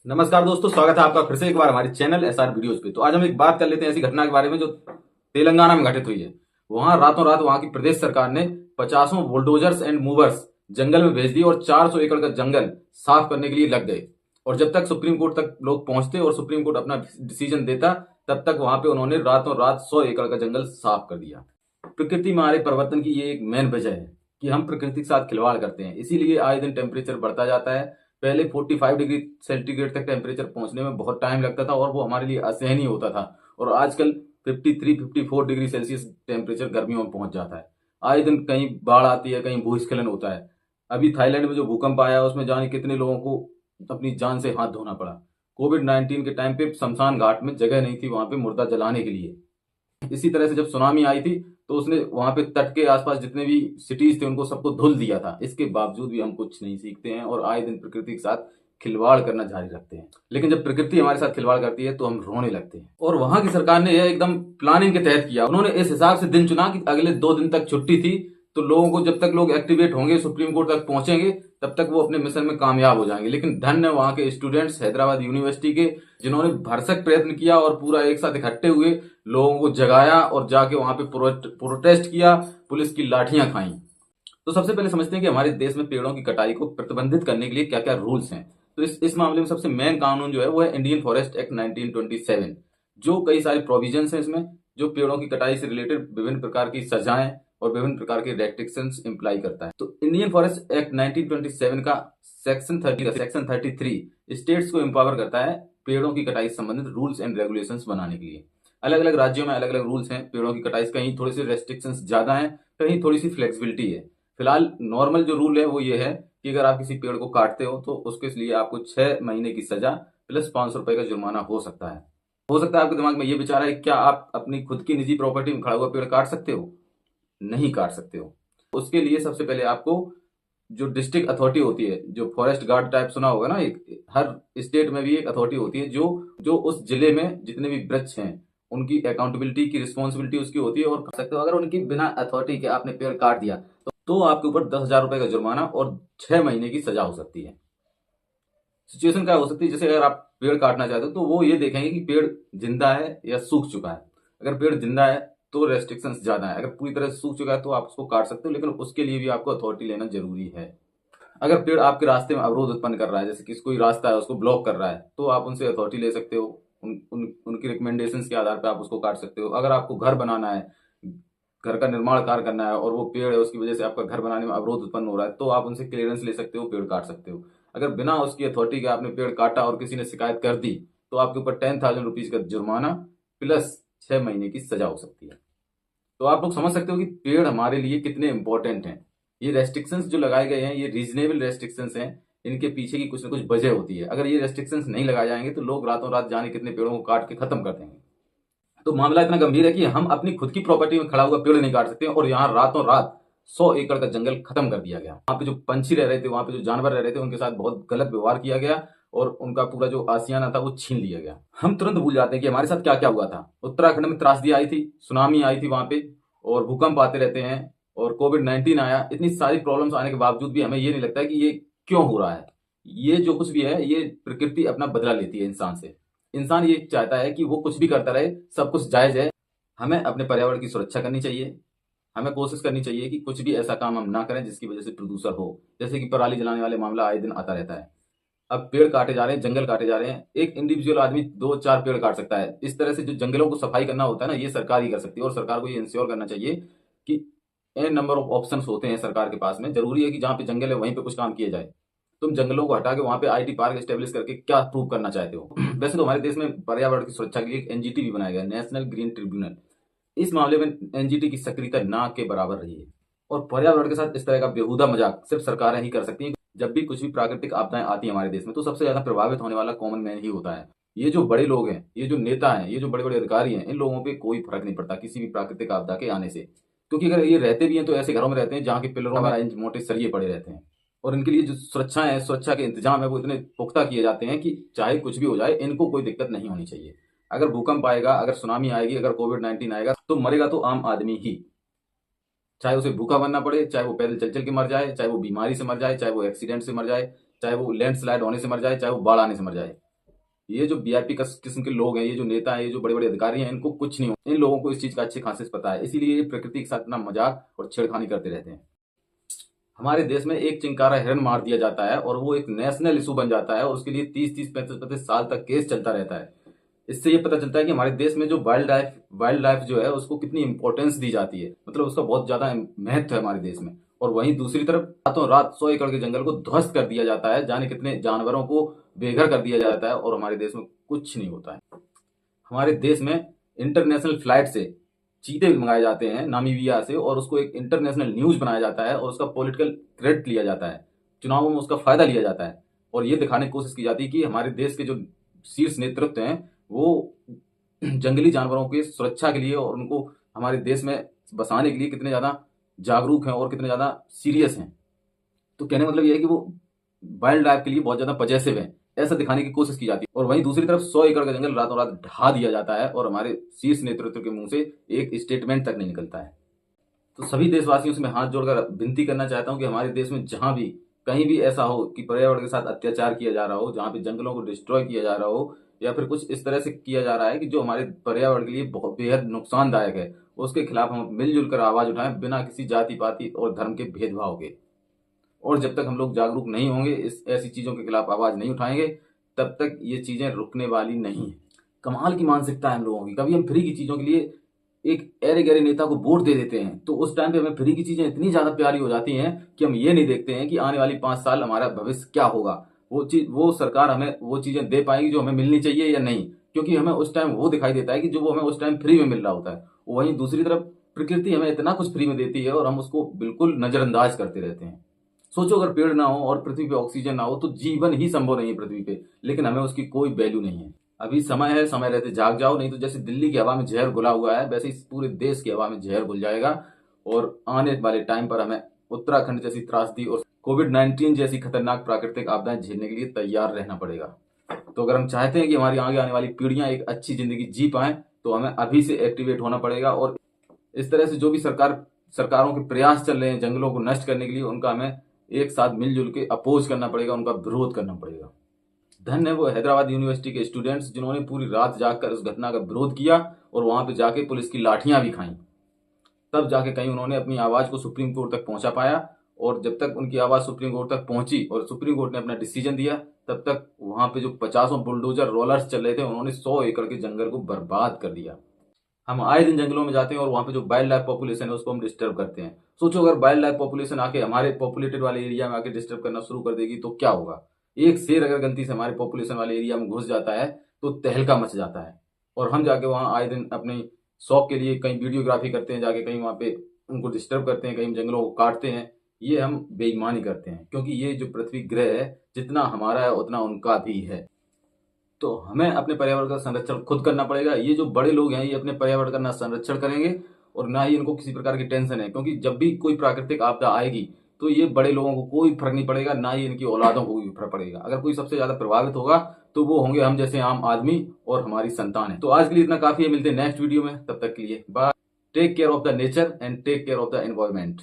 नमस्कार दोस्तों, स्वागत है आपका फिर से एक बार हमारे चैनल एसआर वीडियोज पे। तो आज हम एक बात कर लेते हैं ऐसी घटना के बारे में जो तेलंगाना में घटित हुई है। वहां रातों रात वहां की प्रदेश सरकार ने 50 बुलडोजर्स एंड मूवर्स जंगल में भेज दिए और 400 एकड़ का जंगल साफ करने के लिए लग गए। और जब तक सुप्रीम कोर्ट तक लोग पहुंचते और सुप्रीम कोर्ट अपना डिसीजन देता, तब तक वहां पे उन्होंने रातों रात 100 एकड़ का जंगल साफ कर दिया। प्रकृति में आ रहे परिवर्तन की ये एक मेन वजह है कि हम प्रकृति के साथ खिलवाड़ करते हैं, इसीलिए आए दिन टेम्परेचर बढ़ता जाता है। पहले 45 डिग्री सेंटीग्रेड तक टेम्परेचर पहुंचने में बहुत टाइम लगता था और वो हमारे लिए असहनीय होता था। और आजकल 53-54 डिग्री सेल्सियस टेम्परेचर गर्मियों में पहुंच जाता है। आए दिन कहीं बाढ़ आती है, कहीं भूस्खलन होता है। अभी थाईलैंड में जो भूकंप आया उसमें जाने कितने लोगों को अपनी जान से हाथ धोना पड़ा। कोविड-19 के टाइम पे शमशान घाट में जगह नहीं थी वहां पे मुर्दा जलाने के लिए। इसी तरह से जब सुनामी आई थी तो उसने वहां पे तट के आसपास जितने भी सिटीज थे उनको सबको धुल दिया था। इसके बावजूद भी हम कुछ नहीं सीखते हैं और आए दिन प्रकृति के साथ खिलवाड़ करना जारी रखते हैं। लेकिन जब प्रकृति हमारे साथ खिलवाड़ करती है तो हम रोने लगते हैं। और वहां की सरकार ने यह एकदम प्लानिंग के तहत किया। उन्होंने इस हिसाब से दिन चुना कि अगले 2 दिन तक छुट्टी थी, तो लोगों को जब तक लोग एक्टिवेट होंगे, सुप्रीम कोर्ट तक पहुंचेंगे, तब तक वो अपने मिशन में कामयाब हो जाएंगे। लेकिन धन्य वहां के स्टूडेंट्स हैदराबाद यूनिवर्सिटी के, जिन्होंने भरसक प्रयत्न किया और पूरा एक साथ इकट्ठे हुए लोगों को जगाया और जाके वहां पे प्रोटेस्ट किया, पुलिस की लाठियां खाई। तो सबसे पहले समझते हैं कि हमारे देश में पेड़ों की कटाई को प्रतिबंधित करने के लिए क्या क्या रूल्स हैं। तो इस मामले में सबसे मेन कानून जो है वो है इंडियन फॉरेस्ट एक्ट 1927। जो कई सारे प्रोविजंस हैं इसमें, जो पेड़ों की कटाई से रिलेटेड विभिन्न प्रकार की सजाएं और विभिन्न प्रकार के रेस्ट्रिक्शंस इंप्लाई करता है। तो इंडियन फॉरेस्ट एक्ट 1927 का सेक्शन 33 स्टेट्स को एम्पावर करता है पेड़ों की कटाई से संबंधित रूल्स एंड रेगुलेशंस बनाने के लिए। अलग अलग राज्यों में अलग अलग रूल्स हैं पेड़ों की कटाई, कहीं थोड़ी सी रेस्ट्रिक्शंस ज्यादा हैं, कहीं थोड़ी सी फ्लेक्सिबिलिटी है। फिलहाल नॉर्मल जो रूल है वो ये है कि अगर आप किसी पेड़ को काटते हो तो उसके लिए आपको 6 महीने की सजा प्लस 500 रुपए का जुर्माना हो सकता है। हो सकता है आपके दिमाग में ये विचार है, क्या आप अपनी खुद की निजी प्रॉपर्टी में खड़ा हुआ पेड़ काट सकते हो? नहीं काट सकते हो। उसके लिए सबसे पहले आपको जो डिस्ट्रिक्ट अथॉरिटी होती है, जो फॉरेस्ट गार्ड टाइप सुना होगा ना, एक हर स्टेट में भी एक अथॉरिटी होती है जो जो उस जिले में जितने भी वृक्ष हैं उनकी अकाउंटेबिलिटी की रिस्पॉन्सिबिलिटी उसकी होती है। और कर सकते हो, अगर उनकी बिना अथॉरिटी के आपने पेड़ काट दिया तो आपके ऊपर 10,000 रुपए का जुर्माना और 6 महीने की सजा हो सकती है। सिचुएशन क्या हो सकती है, जैसे अगर आप पेड़ काटना चाहते हो तो वो ये देखेंगे कि पेड़ जिंदा है या सूख चुका है। अगर पेड़ जिंदा है तो रेस्ट्रिक्शंस ज्यादा है, अगर पूरी तरह से सूख चुका है तो आप उसको काट सकते हो, लेकिन उसके लिए भी आपको अथॉरिटी लेना जरूरी है। अगर पेड़ आपके रास्ते में अवरोध उत्पन्न कर रहा है, जैसे कि कोई रास्ता है उसको ब्लॉक कर रहा है, तो आप उनसे अथॉरिटी ले सकते हो। उनकी रिकमेंडेशंस के आधार पर आप उसको काट सकते हो। अगर आपको घर बनाना है, घर का निर्माण कार्य करना है और वो पेड़ है उसकी वजह से आपका घर बनाने में अवरोध उत्पन्न हो रहा है, तो आप उनसे क्लियरेंस ले सकते हो, पेड़ काट सकते हो। अगर बिना उसकी अथॉरिटी के आपने पेड़ काटा और किसी ने शिकायत कर दी तो आपके ऊपर 10,000 रुपीज का जुर्माना प्लस 6 महीने की सजा हो सकती है। तो आप लोग समझ सकते हो कि पेड़ हमारे लिए कितने इंपॉर्टेंट हैं। ये रेस्ट्रिक्शंस जो लगाए गए हैं ये रीजनेबल रेस्ट्रिक्शंस हैं, इनके पीछे की कुछ ना कुछ वजह होती है। अगर ये रेस्ट्रिक्शंस नहीं लगाए जाएंगे तो लोग रातों रात जाने कितने पेड़ों को काट के खत्म कर देंगे। तो मामला इतना गंभीर है कि हम अपनी खुद की प्रॉपर्टी में खड़ा हुआ पेड़ नहीं काट सकते और यहाँ रातों रात 100 एकड़ का जंगल खत्म कर दिया गया। वहां पे जो पंछी रह रहे थे, वहां पे जो जानवर रह रहे थे, उनके साथ बहुत गलत व्यवहार किया गया और उनका पूरा जो आशियाना था वो छीन लिया गया। हम तुरंत भूल जाते हैं कि हमारे साथ क्या क्या हुआ था। उत्तराखंड में त्रासदी आई थी, सुनामी आई थी वहां पे, और भूकंप आते रहते हैं, और कोविड-19 आया। इतनी सारी प्रॉब्लम्स आने के बावजूद भी हमें ये नहीं लगता कि ये क्यों हो रहा है। ये जो कुछ भी है ये प्रकृति अपना बदला लेती है इंसान से। इंसान ये चाहता है कि वो कुछ भी करता रहे, सब कुछ जायज है। हमें अपने पर्यावरण की सुरक्षा करनी चाहिए। हमें कोशिश करनी चाहिए कि कुछ भी ऐसा काम हम ना करें जिसकी वजह से प्रदूषण हो। जैसे कि पराली जलाने वाले मामला आए दिन आता रहता है। अब पेड़ काटे जा रहे हैं, जंगल काटे जा रहे हैं। एक इंडिविजुअल आदमी 2-4 पेड़ काट सकता है। इस तरह से जो जंगलों को सफाई करना होता है ना, ये सरकार ही कर सकती है। और सरकार को ये इंश्योर करना चाहिए कि एन नंबर ऑफ ऑप्शंस होते हैं सरकार के पास में। जरूरी है कि जहां पे जंगल है वहीं पे कुछ काम किया जाए। तुम जंगलों को हटा के वहां पे आईटी पार्क स्टेब्लिश करके क्या प्रूव करना चाहते हो? वैसे तो हमारे देश में पर्यावरण की सुरक्षा के लिए एक एनजीटी भी बनाया गया, नेशनल ग्रीन ट्रिब्यूनल। इस मामले में एनजीटी की सक्रियता ना के बराबर रही है। और पर्यावरण के साथ इस तरह का बेहुदा मजाक सिर्फ सरकारें ही कर सकती हैं। जब भी कुछ भी प्राकृतिक आपदाएं आती है हमारे देश में तो सबसे ज्यादा प्रभावित होने वाला कॉमन मैन ही होता है। ये जो बड़े लोग हैं, ये जो नेता हैं, ये जो बड़े बड़े अधिकारी हैं, इन लोगों पे कोई फर्क नहीं पड़ता किसी भी प्राकृतिक आपदा के आने से। क्योंकि अगर ये रहते भी हैं तो ऐसे घरों में रहते हैं जहाँ के पिलरों में मोटे सरिये पड़े रहते हैं। और इनके लिए जो सुरक्षा है, सुरक्षा के इंतजाम है, वो इतने पुख्ता किए जाते हैं कि चाहे कुछ भी हो जाए इनको कोई दिक्कत नहीं होनी चाहिए। अगर भूकंप आएगा, अगर सुनामी आएगी, अगर कोविड-19 आएगा तो मरेगा तो आम आदमी ही। चाहे उसे भूखा बनना पड़े, चाहे वो पैदल चल चल के मर जाए, चाहे वो बीमारी से मर जाए, चाहे वो एक्सीडेंट से मर जाए, चाहे वो लैंडस्लाइड होने से मर जाए, चाहे वो बाढ़ आने से मर जाए। ये जो वीआईपी किस्म के लोग हैं, ये जो नेता हैं, ये जो बड़े बड़े अधिकारी हैं, इनको कुछ नहीं हो, इन लोगों को इस चीज का अच्छे खासे से पता है, इसीलिए ये प्रकृति के साथ इतना मजाक और छेड़खानी करते रहते हैं। हमारे देश में एक चिंकारा हिरन मार दिया जाता है और वो एक नेशनल इशू बन जाता है और उसके लिए 30-30, 35-35 साल तक केस चलता रहता है। इससे ये पता चलता है कि हमारे देश में जो वाइल्ड लाइफ जो है उसको कितनी इंपॉर्टेंस दी जाती है, मतलब उसका बहुत ज्यादा महत्व है हमारे देश में। और वहीं दूसरी तरफ रातों रात 100 एकड़ के जंगल को ध्वस्त कर दिया जाता है, जाने कितने जानवरों को बेघर कर दिया जाता है और हमारे देश में कुछ नहीं होता है। हमारे देश में इंटरनेशनल फ्लाइट से चीते मंगाए जाते हैं नामीबिया से और उसको एक इंटरनेशनल न्यूज बनाया जाता है और उसका पॉलिटिकल क्रेडिट लिया जाता है, चुनावों में उसका फायदा लिया जाता है और ये दिखाने की कोशिश की जाती है कि हमारे देश के जो शीर्ष नेतृत्व हैं वो जंगली जानवरों की सुरक्षा के लिए और उनको हमारे देश में बसाने के लिए कितने ज्यादा जागरूक हैं और कितने ज्यादा सीरियस हैं। तो कहने का मतलब ये है कि वो वाइल्ड लाइफ के लिए बहुत ज्यादा पजेसिव है, ऐसा दिखाने की कोशिश की जाती है। और वहीं दूसरी तरफ 100 एकड़ का जंगल रातों रात ढा दिया जाता है और हमारे शीर्ष नेतृत्व के मुंह से एक स्टेटमेंट तक नहीं निकलता है। तो सभी देशवासियों से मैं हाथ जोड़कर विनती करना चाहता हूं कि हमारे देश में जहां भी कहीं भी ऐसा हो कि पर्यावरण के साथ अत्याचार किया जा रहा हो, जहां पे जंगलों को डिस्ट्रॉय किया जा रहा हो या फिर कुछ इस तरह से किया जा रहा है कि जो हमारे पर्यावरण के लिए बहुत बेहद नुकसानदायक है, उसके खिलाफ हम मिलजुल कर आवाज उठाएं बिना किसी जाति पाति और धर्म के भेदभाव के। और जब तक हम लोग जागरूक नहीं होंगे, इस ऐसी चीजों के खिलाफ आवाज नहीं उठाएंगे, तब तक ये चीजें रुकने वाली नहीं है। कमाल की मानसिकता है हम लोगों की। कभी हम फ्री की चीजों के लिए एक ऐरे गहरे नेता को वोट दे देते हैं तो उस टाइम पे हमें फ्री की चीजें इतनी ज्यादा प्यारी हो जाती हैं कि हम ये नहीं देखते हैं कि आने वाली 5 साल हमारा भविष्य क्या होगा, वो सरकार हमें वो चीजें दे पाएगी जो हमें मिलनी चाहिए या नहीं, क्योंकि हमें उस टाइम वो दिखाई देता है कि जो वो हमें उस टाइम फ्री में मिल रहा होता है। वहीं दूसरी तरफ प्रकृति हमें इतना कुछ फ्री में देती है और हम उसको बिल्कुल नजरअंदाज करते रहते हैं। सोचो अगर पेड़ ना हो और पृथ्वी पे ऑक्सीजन ना हो तो जीवन ही संभव नहीं है पृथ्वी पे, लेकिन हमें उसकी कोई वैल्यू नहीं है। अभी समय है, समय रहते जाग जाओ, नहीं तो जैसे दिल्ली की हवा में जहर घुला हुआ है वैसे इस पूरे देश की हवा में जहर घुल जाएगा और आने वाले टाइम पर हमें उत्तराखंड जैसी त्रासदी और कोविड-19 जैसी खतरनाक प्राकृतिक आपदाएं झेलने के लिए तैयार रहना पड़ेगा। तो अगर हम चाहते हैं कि हमारी आगे आने वाली पीढ़ियां एक अच्छी जिंदगी जी पाएं तो हमें अभी से एक्टिवेट होना पड़ेगा और इस तरह से जो भी सरकारों के प्रयास चल रहे हैं जंगलों को नष्ट करने के लिए, उनका हमें एक साथ मिलजुल के अपोज करना पड़ेगा, उनका विरोध करना पड़ेगा। धन्य है वो हैदराबाद यूनिवर्सिटी के स्टूडेंट्स जिन्होंने पूरी रात जागकर उस घटना का विरोध किया और वहां पे जाके पुलिस की लाठियां भी खाई, तब जाके कहीं उन्होंने अपनी आवाज को सुप्रीम कोर्ट तक पहुंचा पाया। और जब तक उनकी आवाज सुप्रीम कोर्ट तक पहुंची और सुप्रीम कोर्ट ने अपना डिसीजन दिया, तब तक वहां पे जो 50 बुलडोजर रोलर्स चल रहे थे उन्होंने 100 एकड़ के जंगल को बर्बाद कर दिया। हम आए दिन जंगलों में जाते हैं और वहां पे जो वाइल्ड लाइफ पॉपुलेशन है उसको हम डिस्टर्ब करते हैं। सोचो अगर वाइल्ड लाइफ पॉपुलेशन आके हमारे पॉपुलेटेड वाले एरिया में आके डिस्टर्ब करना शुरू कर देगी तो क्या होगा। एक शेर अगर गलती से हमारे पॉपुलेशन वाले एरिया में घुस जाता है तो तहलका मच जाता है और हम जाके वहां आए दिन अपने शौक के लिए कहीं वीडियोग्राफी करते हैं, जाके कहीं वहां पे उनको डिस्टर्ब करते हैं, कहीं जंगलों को काटते हैं। ये हम बेईमानी करते हैं क्योंकि ये जो पृथ्वी ग्रह है जितना हमारा है उतना उनका भी है। तो हमें अपने पर्यावरण का संरक्षण खुद करना पड़ेगा। ये जो बड़े लोग हैं ये अपने पर्यावरण का ना संरक्षण करेंगे और ना ही इनको किसी प्रकार की टेंशन है, क्योंकि जब भी कोई प्राकृतिक आपदा आएगी तो ये बड़े लोगों को कोई फर्क नहीं पड़ेगा, ना ही इनकी औलादों को भी फर्क पड़ेगा। अगर कोई सबसे ज्यादा प्रभावित होगा तो वो होंगे हम जैसे आम आदमी और हमारी संतान है। तो आज के लिए इतना काफी है, मिलते हैं नेक्स्ट वीडियो में, तब तक के लिए bye. Take care of the nature and take care of the environment.